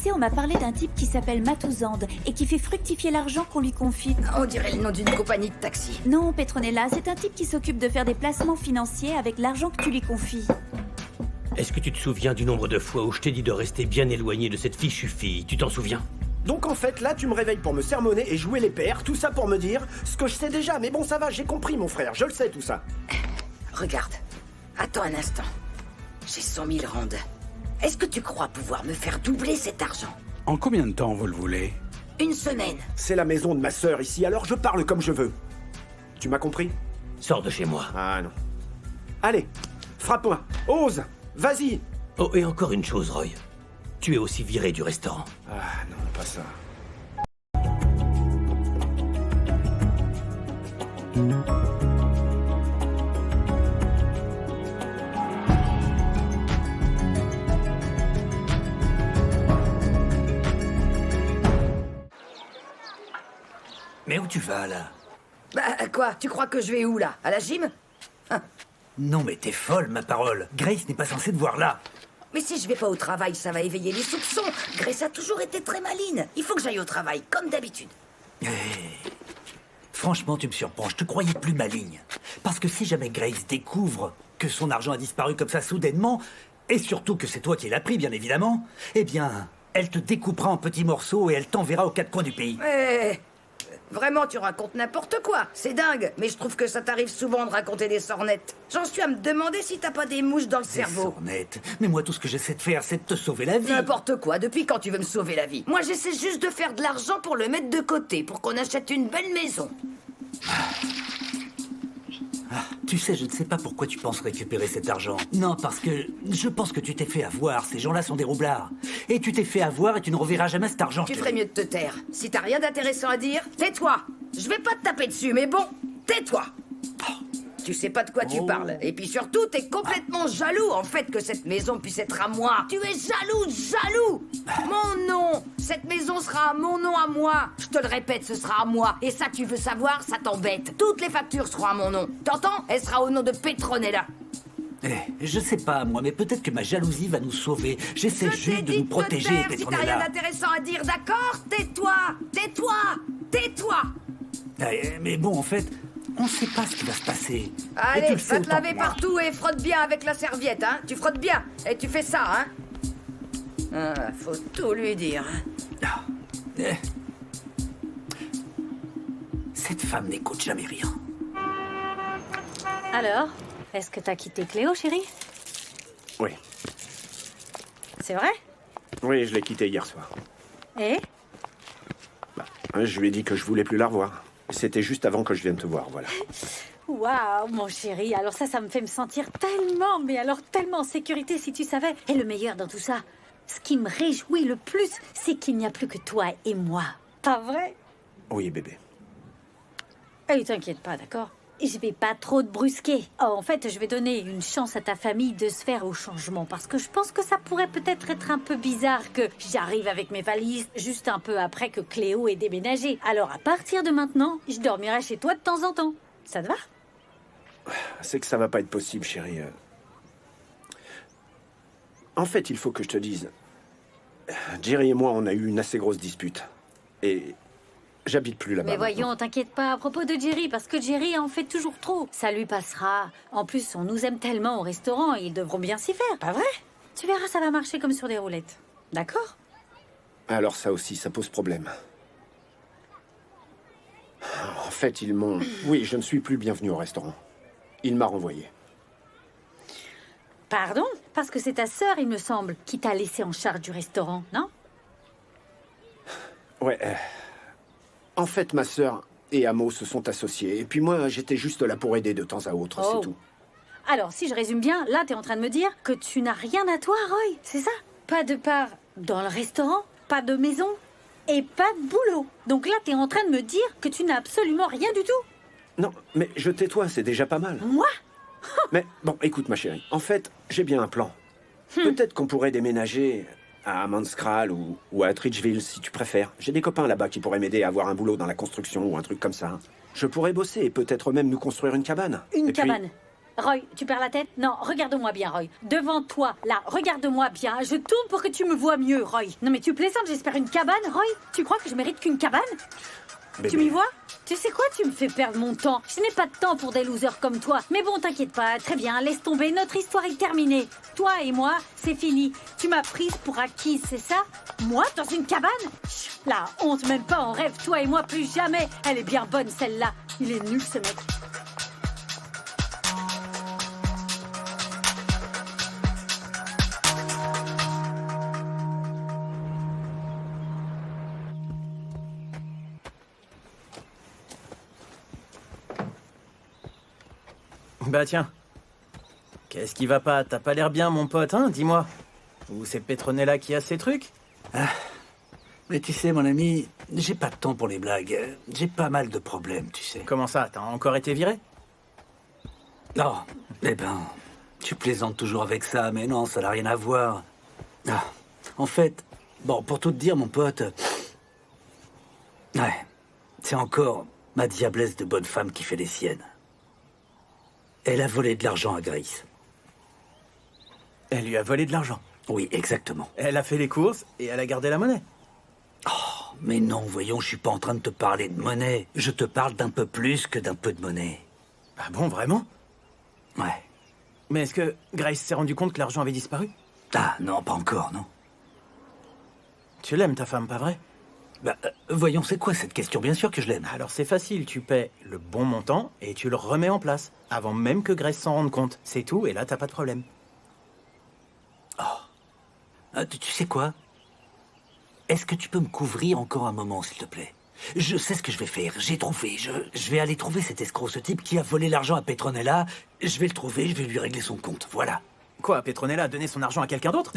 sais, on m'a parlé d'un type qui s'appelle Matouzande et qui fait fructifier l'argent qu'on lui confie. On dirait le nom d'une compagnie de taxi. Non, Petronella, c'est un type qui s'occupe de faire des placements financiers avec l'argent que tu lui confies. Est-ce que tu te souviens du nombre de fois où je t'ai dit de rester bien éloigné de cette fichue fille? Tu t'en souviens? Donc en fait, là, tu me réveilles pour me sermonner et jouer les pères, tout ça pour me dire ce que je sais déjà. Mais bon, ça va, j'ai compris, mon frère, je le sais, tout ça. Regarde. Attends un instant. J'ai 100 000 rondes. Est-ce que tu crois pouvoir me faire doubler cet argent? En combien de temps vous le voulez? Une semaine. C'est la maison de ma sœur ici, alors je parle comme je veux. Tu m'as compris? Sors de chez moi. Ah non. Allez, frappe-moi, ose, vas-y. Oh, et encore une chose, Roy. Tu es aussi viré du restaurant. Ah non, pas ça. Mais où tu vas, là? Bah quoi? Tu crois que je vais où, là? À la gym? Non, mais t'es folle, ma parole. Grace n'est pas censée te voir là. Mais si je vais pas au travail, ça va éveiller les soupçons. Grace a toujours été très maline. Il faut que j'aille au travail, comme d'habitude. Franchement, tu me surprends. Je te croyais plus maligne. Parce que si jamais Grace découvre que son argent a disparu comme ça soudainement, et surtout que c'est toi qui l'as pris, bien évidemment, eh bien, elle te découpera en petits morceaux et elle t'enverra aux quatre coins du pays. Vraiment, tu racontes n'importe quoi. C'est dingue. Mais je trouve que ça t'arrive souvent de raconter des sornettes. J'en suis à me demander si t'as pas des mouches dans le Des cerveau. sornettes. Mais moi, tout ce que j'essaie de faire, c'est de te sauver la vie. N'importe quoi. Depuis quand tu veux me sauver la vie? Moi, j'essaie juste de faire de l'argent pour le mettre de côté, pour qu'on achète une belle maison. Tu sais, je ne sais pas pourquoi tu penses récupérer cet argent. Non, parce que je pense que tu t'es fait avoir. Ces gens-là sont des roublards. Et tu t'es fait avoir et tu ne reverras jamais cet argent. Tu ferais mieux de te taire. Si t'as rien d'intéressant à dire, tais-toi. Je vais pas te taper dessus, mais bon, tais-toi. Tu sais pas de quoi tu parles. Et puis surtout, t'es complètement jaloux, en fait, que cette maison puisse être à moi. Tu es jaloux. Mon nom. Cette maison sera à mon nom à moi. Je te le répète, ce sera à moi. Et ça, tu veux savoir, ça t'embête. Toutes les factures seront à mon nom. T'entends? Elle sera au nom de Petronella. Je sais pas, moi, mais peut-être que ma jalousie va nous sauver. J'essaie Je t'ai juste de dit nous te protéger, taire si t'as rien Petronella. d'intéressant à dire, d'accord? Tais-toi. Mais bon, en fait, on sait pas ce qui va se passer. Et tu Allez, le sais va te autant laver que moi. partout et frotte bien avec la serviette, hein. Tu frottes bien, et tu fais ça, hein. Faut tout lui dire. Cette femme n'écoute jamais rien. Alors, est-ce que t'as quitté Cléo, chérie? Oui. C'est vrai? Oui, je l'ai quitté hier soir. Et? Je lui ai dit que je voulais plus la revoir. C'était juste avant que je vienne te voir, voilà. Waouh, mon chéri, alors ça me fait me sentir tellement, mais alors tellement en sécurité si tu savais. Et le meilleur dans tout ça, ce qui me réjouit le plus, c'est qu'il n'y a plus que toi et moi. Pas vrai? Oui, bébé. Et t'inquiète pas, d'accord? Je vais pas trop te brusquer. Oh, en fait, je vais donner une chance à ta famille de se faire au changement parce que je pense que ça pourrait peut-être être un peu bizarre que j'arrive avec mes valises juste un peu après que Cléo ait déménagé. Alors, à partir de maintenant, je dormirai chez toi de temps en temps. Ça te va? C'est que ça va pas être possible, chérie. En fait, il faut que je te dise. Jerry et moi, on a eu une assez grosse dispute. Et j'habite plus là-bas. Mais voyons, maintenant. t'inquiète pas à propos de Jerry, parce que Jerry en fait toujours trop. Ça lui passera. En plus, on nous aime tellement au restaurant, ils devront bien s'y faire, pas vrai? Tu verras, ça va marcher comme sur des roulettes. D'accord? Alors ça aussi, ça pose problème. En fait, ils m'ont... Oui, je ne suis plus bienvenu au restaurant. Il m'a renvoyé. Pardon? Parce que c'est ta sœur, il me semble, qui t'a laissé en charge du restaurant, non? Ouais. En fait, ma sœur et Amo se sont associés. Et puis moi, j'étais juste là pour aider de temps à autre, Oh. c'est tout. Alors, si je résume bien, là, t'es en train de me dire que tu n'as rien à toi, Roy, c'est ça? Pas de part dans le restaurant, pas de maison et pas de boulot. Donc là, t'es en train de me dire que tu n'as absolument rien du tout? Non, mais je tais-toi, c'est déjà pas mal. Moi? Mais bon, écoute ma chérie, en fait, j'ai bien un plan. Peut-être qu'on pourrait déménager à Manskral ou à Tridgeville, si tu préfères. J'ai des copains là-bas qui pourraient m'aider à avoir un boulot dans la construction ou un truc comme ça. Je pourrais bosser et peut-être même nous construire une cabane. Une Et puis- cabane. Roy, tu perds la tête? Non, regarde-moi bien, Roy. Devant toi, là, regarde-moi bien. Je tourne pour que tu me vois mieux, Roy. Non mais tu plaisantes, j'espère une cabane, Roy? Tu crois que je mérite qu'une cabane? Tu m'y vois? Tu sais quoi, tu me fais perdre mon temps. Je n'ai pas de temps pour des losers comme toi. Mais bon, t'inquiète pas, très bien, laisse tomber, notre histoire est terminée. Toi et moi, c'est fini. Tu m'as prise pour acquise, c'est ça? Moi, dans une cabane? Chut, la honte, même pas en rêve, toi et moi, plus jamais. Elle est bien bonne, celle-là. Il est nul, ce mec. Bah tiens. Qu'est-ce qui va pas? T'as pas l'air bien, mon pote, hein? Dis-moi. Ou c'est Petronella qui a ces trucs? Mais tu sais, mon ami, j'ai pas de temps pour les blagues. J'ai pas mal de problèmes, tu sais. Comment ça? T'as encore été viré? Non, eh ben, tu plaisantes toujours avec ça, mais non, ça n'a rien à voir. Ah, en fait, bon, pour tout te dire, mon pote... Ouais, c'est encore ma diablesse de bonne femme qui fait les siennes. Elle a volé de l'argent à Grace. Elle lui a volé de l'argent. Oui, exactement. Elle a fait les courses et elle a gardé la monnaie. Mais non, voyons, je suis pas en train de te parler de monnaie. Je te parle d'un peu plus que d'un peu de monnaie. Ah bon, vraiment? Ouais. Mais est-ce que Grace s'est rendu compte que l'argent avait disparu? Ah, non, pas encore, non. Tu l'aimes, ta femme, pas vrai? Bah, voyons, c'est quoi cette question? Bien sûr que je l'aime. Alors c'est facile, tu paies le bon montant et tu le remets en place, avant même que Grace s'en rende compte. C'est tout, et là, t'as pas de problème. Ah, tu sais quoi? Est-ce que tu peux me couvrir encore un moment, s'il te plaît? Je sais ce que je vais faire. J'ai trouvé. Je vais aller trouver cet escroc, ce type qui a volé l'argent à Petronella. Je vais le trouver, je vais lui régler son compte. Voilà. Quoi, Petronella a donné son argent à quelqu'un d'autre?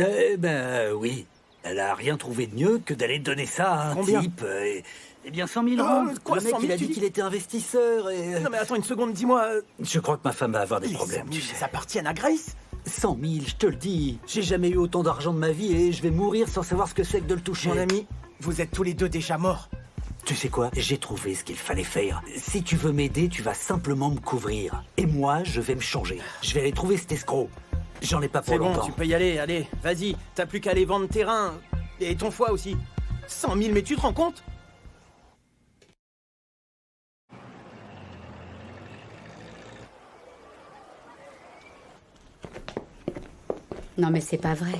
Oui. Elle a rien trouvé de mieux que d'aller donner ça à un Combien? type. Eh bien, 100 000 euros. Quoi, Le mec, 100 000, il a tu dit dis? qu'il était investisseur et... Non mais attends une seconde, dis-moi... Je crois que ma femme va avoir des les problèmes, 100 tu 000 sais. appartiennent à Grace? 100 000, je te le dis. J'ai jamais eu autant d'argent de ma vie et je vais mourir sans savoir ce que c'est que de le toucher. Mon ami, vous êtes tous les deux déjà morts. Tu sais quoi? J'ai trouvé ce qu'il fallait faire. Si tu veux m'aider, tu vas simplement me couvrir. Et moi, je vais me changer. Je vais aller trouver cet escroc. J'en ai pas pour C'est bon, longtemps. tu peux y aller, allez, vas-y. T'as plus qu'à aller vendre terrain. Et ton foie aussi. 100 000, mais tu te rends compte? Non mais c'est pas vrai.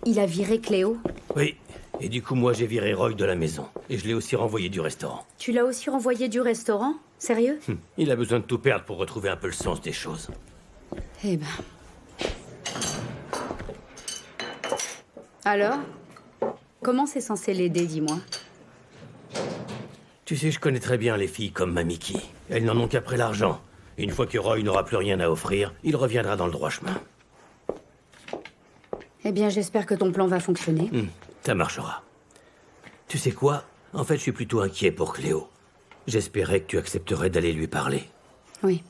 Il a viré Cléo. Oui, et du coup, moi, j'ai viré Roy de la maison. Et je l'ai aussi renvoyé du restaurant. Tu l'as aussi renvoyé du restaurant? Sérieux? Il a besoin de tout perdre pour retrouver un peu le sens des choses. Eh ben... Alors? Comment c'est censé l'aider, dis-moi? Tu sais, je connais très bien les filles comme Mamiki. Elles n'en ont qu'après l'argent. Une fois que Roy n'aura plus rien à offrir, il reviendra dans le droit chemin. Eh bien, j'espère que ton plan va fonctionner. Ça marchera. Tu sais quoi? En fait, je suis plutôt inquiet pour Cléo. J'espérais que tu accepterais d'aller lui parler. Oui.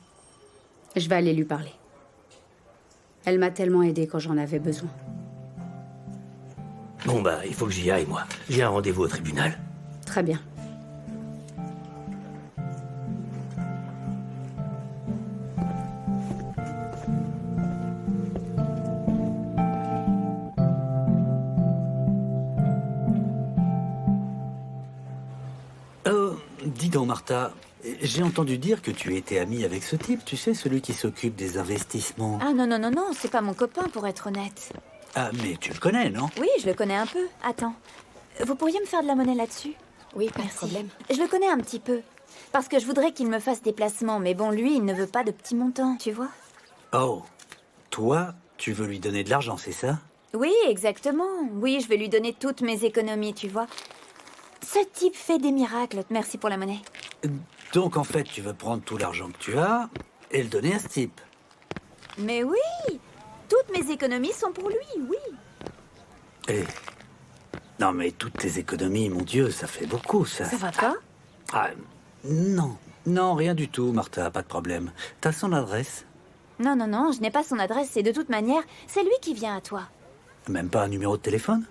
Je vais aller lui parler. Elle m'a tellement aidée quand j'en avais besoin. Bon bah, il faut que j'y aille, moi. J'ai un rendez-vous au tribunal. Très bien. Dis donc, Martha, j'ai entendu dire que tu étais amie avec ce type, tu sais, celui qui s'occupe des investissements. Ah non, non, non, non, c'est pas mon copain pour être honnête. Ah, mais tu le connais, non? Oui, je le connais un peu. Attends, vous pourriez me faire de la monnaie là-dessus? Oui, pas de Merci. problème. Je le connais un petit peu. Parce que je voudrais qu'il me fasse des placements, mais bon, lui, il ne veut pas de petits montants, tu vois? Oh, toi, tu veux lui donner de l'argent, c'est ça? Oui, exactement. Oui, je vais lui donner toutes mes économies, tu vois. Ce type fait des miracles. Merci pour la monnaie. Donc, en fait, tu veux prendre tout l'argent que tu as et le donner à ce type. Mais oui! Toutes mes économies sont pour lui, oui. Eh, non, mais toutes tes économies, mon Dieu, ça fait beaucoup, ça. Ça va pas? Ah, non. Non, rien du tout, Martha, pas de problème. T'as son adresse? Non, non, non, je n'ai pas son adresse et de toute manière, c'est lui qui vient à toi. Même pas un numéro de téléphone?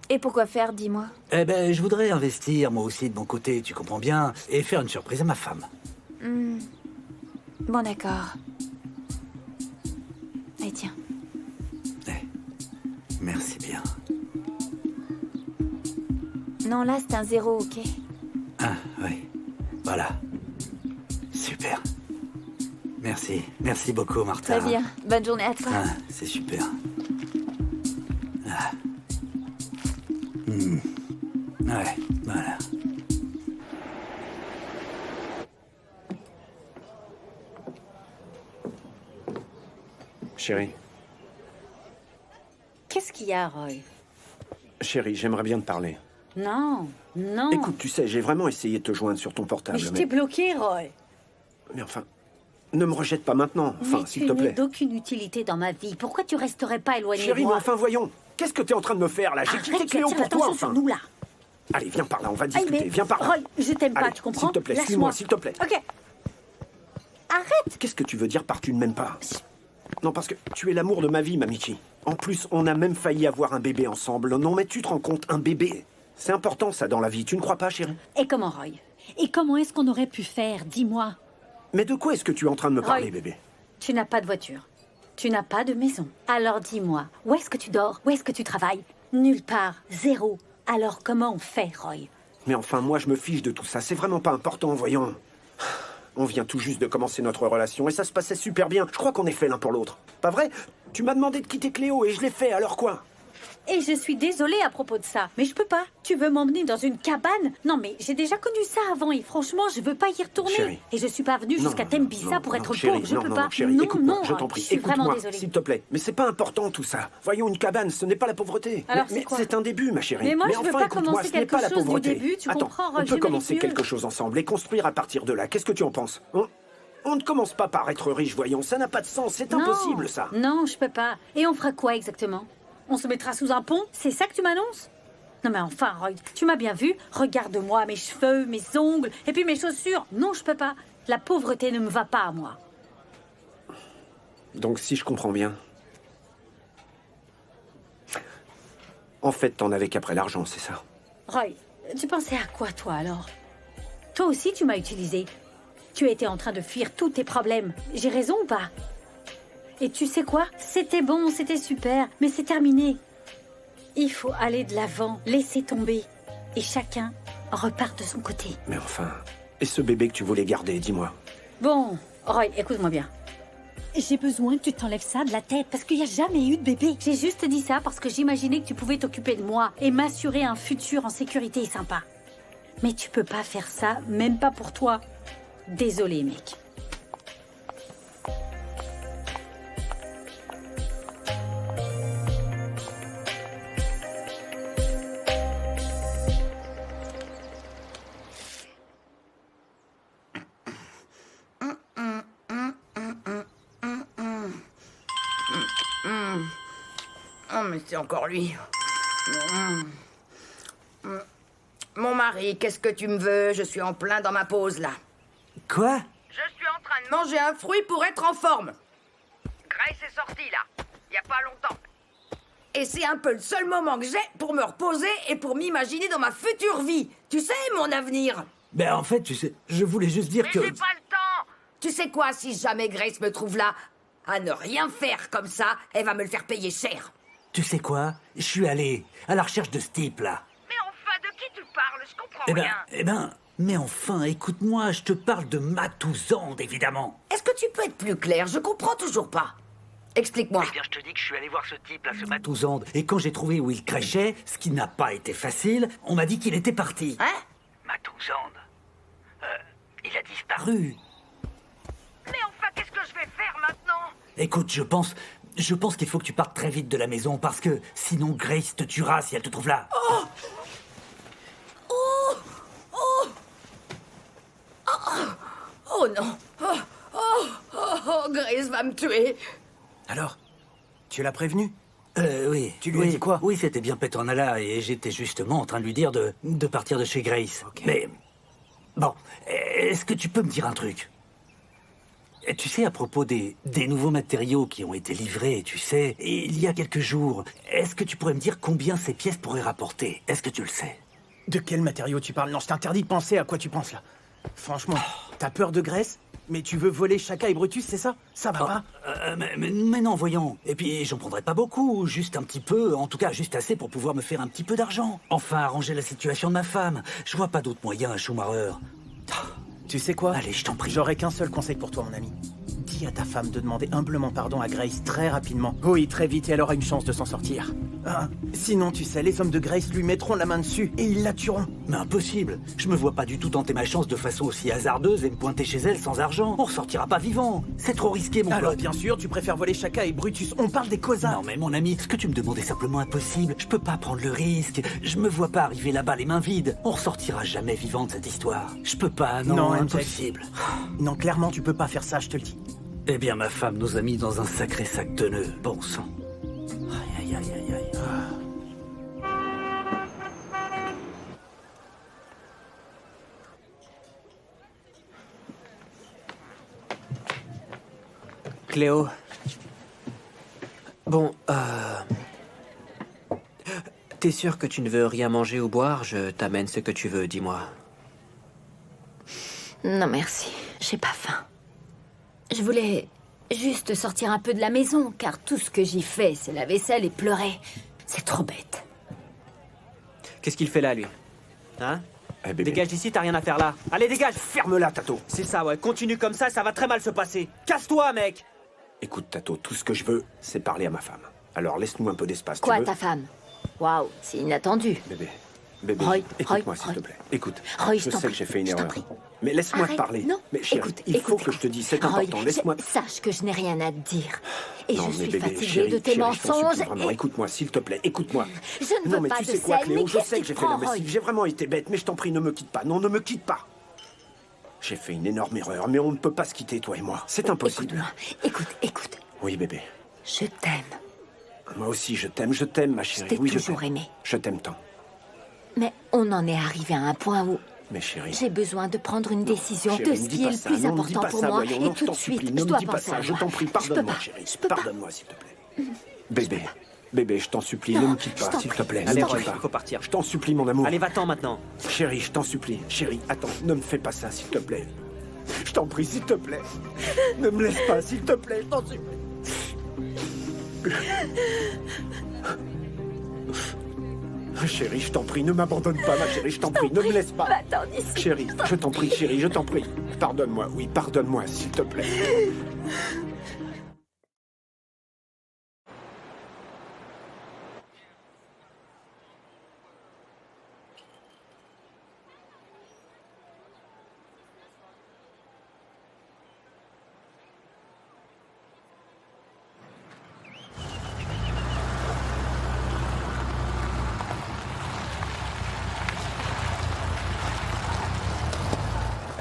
Et pourquoi faire, dis-moi? Eh ben, je voudrais investir, moi aussi, de mon côté, tu comprends bien, et faire une surprise à ma femme. Bon, d'accord. Et tiens. Merci bien. Non, là, c'est un 0, ok? Ah, oui. Voilà. Super. Merci. Merci beaucoup, Martha. Très bien. Bonne journée à toi. Ah, c'est super. Ah. Ouais, voilà. Chérie, Qu'est-ce qu'il y a, Roy? chérie, j'aimerais bien te parler. Non, non. Écoute, tu sais, j'ai vraiment essayé de te joindre sur ton portable, mais je t'ai bloqué, Roy. mais enfin, ne me rejette pas maintenant, enfin, mais s'il tu te n'es plaît. d'aucune utilité dans ma vie. Pourquoi tu resterais pas éloigné Chérie, de mais moi? enfin, voyons. Qu'est-ce que t'es en train de me faire, là? J'ai quitté Arrête, Cléo tu pour attires toi, l'attention enfin. sur nous, là. Allez, viens par là, on va Aïe, discuter. mais Viens par là. Roy, je t'aime pas, Allez, tu comprends? s'il te plaît, Lâche-moi. suis-moi, s'il te plaît. Ok. Arrête. Qu'est-ce que tu veux dire par tu ne m'aimes pas? Non, parce que tu es l'amour de ma vie, Mamichi. En plus, on a même failli avoir un bébé ensemble. Non, mais tu te rends compte, un bébé, c'est important, ça, dans la vie. Tu ne crois pas, chérie? Et comment, Roy? Et comment est-ce qu'on aurait pu faire? Dis-moi. Mais de quoi est-ce que tu es en train de me parler, Roy. bébé? Tu n'as pas de voiture. Tu n'as pas de maison. Alors dis-moi, où est-ce que tu dors? Où est-ce que tu travailles? Nulle part. Zéro. Alors comment on fait, Roy? Mais enfin, moi, je me fiche de tout ça. C'est vraiment pas important, voyons. On vient tout juste de commencer notre relation et ça se passait super bien. Je crois qu'on est fait l'un pour l'autre. Pas vrai? Tu m'as demandé de quitter Cléo et je l'ai fait, alors quoi? Et je suis désolée à propos de ça, mais je peux pas. Tu veux m'emmener dans une cabane? Non, mais j'ai déjà connu ça avant et franchement, je veux pas y retourner. Chérie. Et je suis pas venue Non, jusqu'à non, Tembisa non, pour non, être chérie, pauvre. Je non, peux non, pas. non, chérie, non, écoute-moi, non, je t'en prie. je suis vraiment Écoute-moi, désolée. s'il te plaît. Mais c'est pas important tout ça. Voyons, une cabane, ce n'est pas la pauvreté. Alors, mais c'est quoi? c'est un début, ma chérie. Mais moi, je veux enfin, pas écoute-moi, commencer ce n'est quelque pas la chose du pauvreté. début, tu Attends, comprends, on Roger peut commencer Manicule. quelque chose ensemble et construire à partir de là. Qu'est-ce que tu en penses? On ne commence pas par être riche, voyons. Ça n'a pas de sens. C'est impossible, ça. Non, je peux pas. Et on fera quoi exactement? On se mettra sous un pont? C'est ça que tu m'annonces? Non mais enfin, Roy, tu m'as bien vu. Regarde-moi, mes cheveux, mes ongles, et puis mes chaussures. Non, je peux pas. La pauvreté ne me va pas à moi. Donc, si je comprends bien... En fait, t'en avais qu'après l'argent, c'est ça? Roy, tu pensais à quoi, toi, alors? Toi aussi, tu m'as utilisé. Tu étais en train de fuir tous tes problèmes. J'ai raison ou pas? Et tu sais quoi? C'était bon, c'était super, mais c'est terminé. Il faut aller de l'avant, laisser tomber. Et chacun repart de son côté. Mais enfin... Et ce bébé que tu voulais garder, dis-moi. Bon, Roy, écoute-moi bien. J'ai besoin que tu t'enlèves ça de la tête, parce qu'il n'y a jamais eu de bébé. J'ai juste dit ça parce que j'imaginais que tu pouvais t'occuper de moi et m'assurer un futur en sécurité et sympa. Mais tu peux pas faire ça, même pas pour toi. Désolé, mec. Oh, mais c'est encore lui. Mon mari, qu'est-ce que tu me veux? Je suis en plein dans ma pause, là. Quoi? Je suis en train de manger un fruit pour être en forme. Grace est sortie, là, il y a pas longtemps. Et c'est un peu le seul moment que j'ai pour me reposer et pour m'imaginer dans ma future vie. Tu sais, mon avenir. Ben en fait, tu sais, je voulais juste dire Mais que... j'ai pas le temps. Tu sais quoi, si jamais Grace me trouve là, à ne rien faire comme ça, elle va me le faire payer cher. Tu sais quoi? Je suis allé à la recherche de ce type-là. Mais enfin, de qui tu parles? Je comprends Eh ben, mais enfin, écoute-moi, je te parle de Matouzande, évidemment. Est-ce que tu peux être plus clair? Je comprends toujours pas. Explique-moi. Eh bien, je te dis que je suis allé voir ce type-là, ce Matouzande, et quand j'ai trouvé où il crachait, ce qui n'a pas été facile, on m'a dit qu'il était parti. Hein? Matouzande, il a disparu. Mais enfin, qu'est-ce que je vais faire maintenant? Écoute, je pense qu'il faut que tu partes très vite de la maison, parce que sinon Grace te tuera si elle te trouve là. Oh non. Grace va me tuer. Alors, tu l'as prévenu? Oui. Tu lui as dit quoi? Oui, c'était bien Petronella, et j'étais justement en train de lui dire de partir de chez Grace. Ok. Mais, bon, est-ce que tu peux me dire un truc? Tu sais, à propos des nouveaux matériaux qui ont été livrés, tu sais, il y a quelques jours, est-ce que tu pourrais me dire combien ces pièces pourraient rapporter? Est-ce que tu le sais? De quel matériau tu parles? Non, je t'interdis de penser à quoi tu penses là. Franchement, t'as peur de Grace? Mais tu veux voler Chaka et Brutus, c'est ça? Ça va pas? Mais non, voyons. Et puis, j'en prendrai pas beaucoup, juste un petit peu, en tout cas, juste assez pour pouvoir me faire un petit peu d'argent. Enfin, arranger la situation de ma femme. Je vois pas d'autre moyen, Schumacher. Tu sais quoi? Allez, je t'en prie. J'aurais qu'un seul conseil pour toi, mon ami. Dis à ta femme de demander humblement pardon à Grace très rapidement. Oui, très vite, et elle aura une chance de s'en sortir. Ah, sinon, tu sais, les hommes de Grace lui mettront la main dessus et ils la tueront. Mais impossible. Je me vois pas du tout tenter ma chance de façon aussi hasardeuse et me pointer chez elle sans argent. On ressortira pas vivant. C'est trop risqué, mon Alors, pote. bien sûr, tu préfères voler Chaka et Brutus. On parle des Cossards. Non mais mon ami, ce que tu me demandes est simplement impossible. Je peux pas prendre le risque. Je me vois pas arriver là-bas les mains vides. On ressortira jamais vivant de cette histoire. Je peux pas, non, MJ. impossible. Non, clairement, tu peux pas faire ça, je te le dis. Eh bien, ma femme nous a mis dans un sacré sac de nœuds. Bon sang. Aïe, aïe, aïe, aïe, aïe. Cléo. Bon, T'es sûr que tu ne veux rien manger ou boire? Je t'amène ce que tu veux, dis-moi. Non, merci. J'ai pas faim. Je voulais juste sortir un peu de la maison, car tout ce que j'y fais, c'est la vaisselle et pleurer. C'est trop bête. Qu'est-ce qu'il fait là, lui? Hein? Eh, bébé. Dégage d'ici, t'as rien à faire là. Allez, dégage! Ferme-la, Tato. C'est ça, ouais. Continue comme ça va très mal se passer. Casse-toi, mec! Écoute, Tato, tout ce que je veux, c'est parler à ma femme. Alors laisse-nous un peu d'espace, tu Quoi, veux? ta femme? Waouh, c'est inattendu. Bébé, Roy, écoute-moi, Roy, s'il Roy. te plaît. Écoute, Roy, je t'en sais que prie, j'ai fait une je t'en erreur. prie. Mais laisse-moi te Arrête, parler. non, Mais chérie, écoute, il faut écoute, que je te dise, c'est Roy, important, laisse-moi... Sache que je n'ai rien à te dire. Et Non, je mais suis bébé, fatiguée chérie, de tes chérie, je t'en supplie, mensonges. vraiment, écoute-moi, s'il te plaît, écoute-moi. Je ne veux Non, mais pas tu de sais quoi, scène, Cléo, mais je qu'est-ce sais qui que j'ai te fait prend, l'imbécile, Roy? j'ai vraiment été bête, mais je t'en prie, ne me quitte pas. Non, ne me quitte pas. J'ai fait une énorme erreur, mais on ne peut pas se quitter, toi et moi. C'est impossible. Écoute, écoute. Oui, bébé. Je t'aime. Moi aussi, je t'aime, ma chérie. t'ai Oui, je toujours t'aime. aimé. Je t'aime tant. Mais on en est arrivé à un point où Mais chérie... j'ai besoin de prendre une décision Chérie, de ne ce dis qui est pas le ça, plus non, ne dis important pas pour ça, moi. voyons, Et non, tout je de t'en suite, supplie, je ne me dois dis pas penser ça, à je moi. t'en prie, Je peux pardonne-moi, pas. chérie. Je peux pas. Pardonne-moi, s'il te plaît. Bébé, bébé, je t'en supplie, Non, ne me quitte je pas, t'en s'il te prie. plaît. Je Ne me t'en quitte prie. pas. Il faut partir. Je t'en supplie, mon amour. Allez, va-t'en maintenant. Chérie, je t'en supplie. Chérie, attends, ne me fais pas ça, s'il te plaît. Je t'en prie, s'il te plaît. Ne me laisse pas, s'il te plaît, je t'en supplie. Chérie, je t'en prie, ne m'abandonne pas, ma chérie, je t'en prie, ne me laisse pas. Va-t'en d'ici. Chérie, je t'en prie, chérie, je t'en prie. Pardonne-moi, oui, pardonne-moi, s'il te plaît.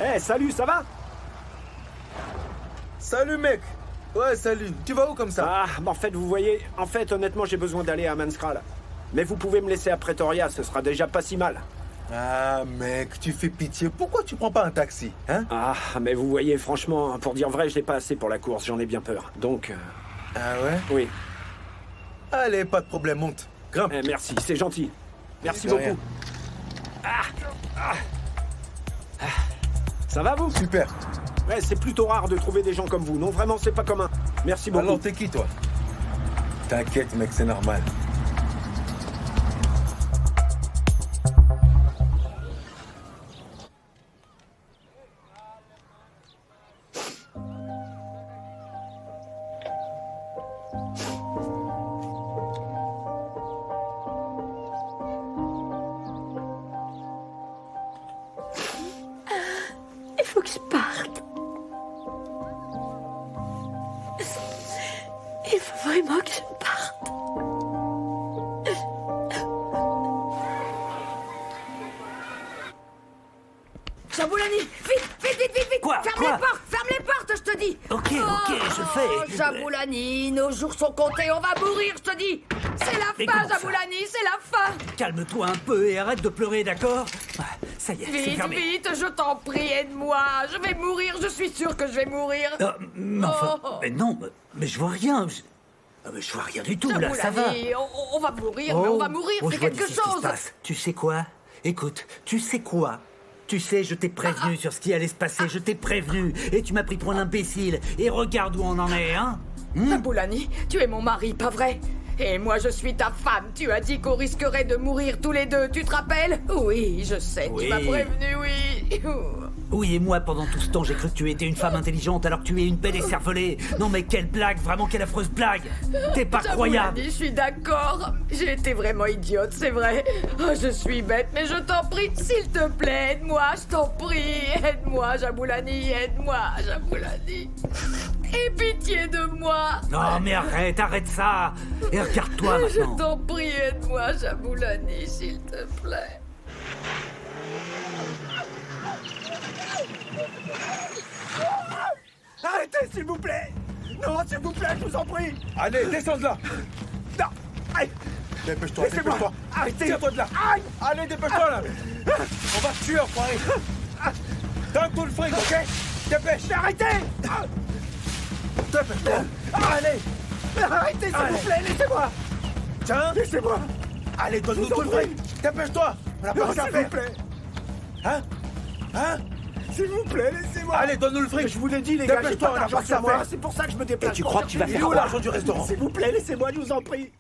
Eh, salut, ça va? Salut mec. Ouais, salut. Tu vas où comme ça? Ah, en fait, vous voyez, honnêtement, j'ai besoin d'aller à Manskral. Mais vous pouvez me laisser à Pretoria, ce sera déjà pas si mal. Ah mec, tu fais pitié. Pourquoi tu prends pas un taxi, hein? Ah, mais vous voyez, franchement, pour dire vrai, je l'ai pas assez pour la course, j'en ai bien peur. Donc, Ah ouais? oui. Allez, pas de problème, monte. Grimpe. Eh, merci, c'est gentil. Merci De beaucoup. rien. Ça va, vous? Super. Ouais, c'est plutôt rare de trouver des gens comme vous. Non, vraiment, c'est pas commun. Merci beaucoup. Alors t'es qui toi? T'inquiète mec, c'est normal. Il faut que je parte. Il faut vraiment que je parte. Jaboulani, vite! Quoi? Ferme les portes, je te dis! Ok, je fais. Jaboulani, nos jours sont comptés, on va mourir, je te dis! C'est la Mais fin, comment ça? Jaboulani, c'est la fin! Calme-toi un peu et arrête de pleurer, d'accord? Ah, ça y est, c'est fermé. Vite, je t'en prie, aide-moi! Je vais mourir, je suis sûre que je vais mourir! Mais enfin, Oh. mais non, mais je vois rien. Mais je vois rien du tout, là, ça va. Jaboulani, on va mourir, mais on va mourir, je fais vois quelque d'ici ce qui se chose! passe. Tu sais quoi? Écoute, tu sais quoi? Tu sais, je t'ai prévenu sur ce qui allait se passer, je t'ai prévenu. Et tu m'as pris pour un imbécile. Et regarde où on en est, hein? Boulani, tu es mon mari, pas vrai? Et moi, je suis ta femme. Tu as dit qu'on risquerait de mourir tous les deux, tu te rappelles? Oui, je sais, Oui. tu m'as prévenu, oui. Oui, et moi, pendant tout ce temps, j'ai cru que tu étais une femme intelligente alors que tu es une belle écervelée. Non mais quelle blague, vraiment quelle affreuse blague. T'es pas croyable. Jaboulani, je suis d'accord. J'ai été vraiment idiote, c'est vrai. Oh, je suis bête, mais je t'en prie, s'il te plaît, aide-moi, je t'en prie. Aide-moi, Jaboulani, aide-moi, Jaboulani. Aie pitié de moi. Non mais arrête ça. Et regarde-toi Je maintenant. t'en prie, aide-moi, Jaboulani, s'il te plaît. Arrêtez, s'il vous plaît! Non, s'il vous plaît, je vous en prie! Allez, descends de là. Non! Aïe! Dépêche-toi, Laissez-moi! dépêche-toi. Arrêtez! Tiens-toi de là. Aïe! Allez, dépêche-toi là. On va te tuer, enfoiré. Donne tout le fric, ok? Dépêche. Mais arrêtez! Dépêche-toi. Allez. Arrêtez, s'il Allez. vous plaît, laissez-moi! Tiens. Laissez-moi! Allez, donne-nous Je vous tout en le prie. fric. Dépêche-toi. On a Non, pas ça à s'il vous faire. plaît! Hein? Hein? S'il vous plaît, laissez-moi! Allez, donne-nous le fric. Mais je vous l'ai dit, les gars, j'ai Dépêche-toi, pas on a d'argent pas ça à sur moi, faire. c'est pour ça que je me déplace. Et tu crois que tu vas faire où quoi? L'argent du restaurant. S'il vous plaît, laissez-moi, je vous en prie.